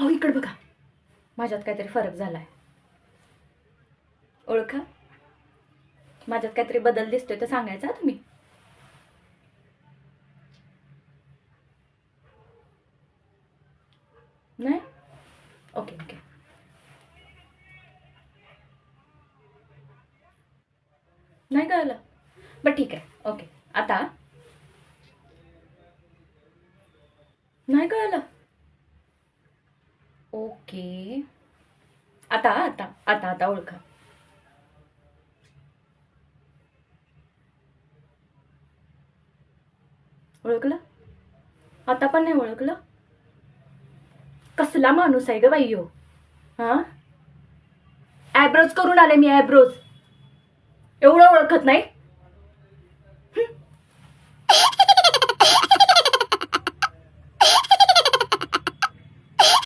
अहो इकडे बघा, माझ्यात काहीतरी फरक झालाय. ओळखा, माझ्यात काहीतरी बदल दिसतोय तर सांगायचा हा तुम्ही. नाही? Okay okay. नाही कळलं? बरं ठीक आहे. ओके. आता नाही कळलं? ओके. आता आता आता आता ओळखा. ओळखलं? आता पण नाही ओळखलं? कसला माणूस आहे ग बाई ह्यो? हां, ॲब्रोज करून आले मी, ॲब्रोज. एवढं ओळखत नाही?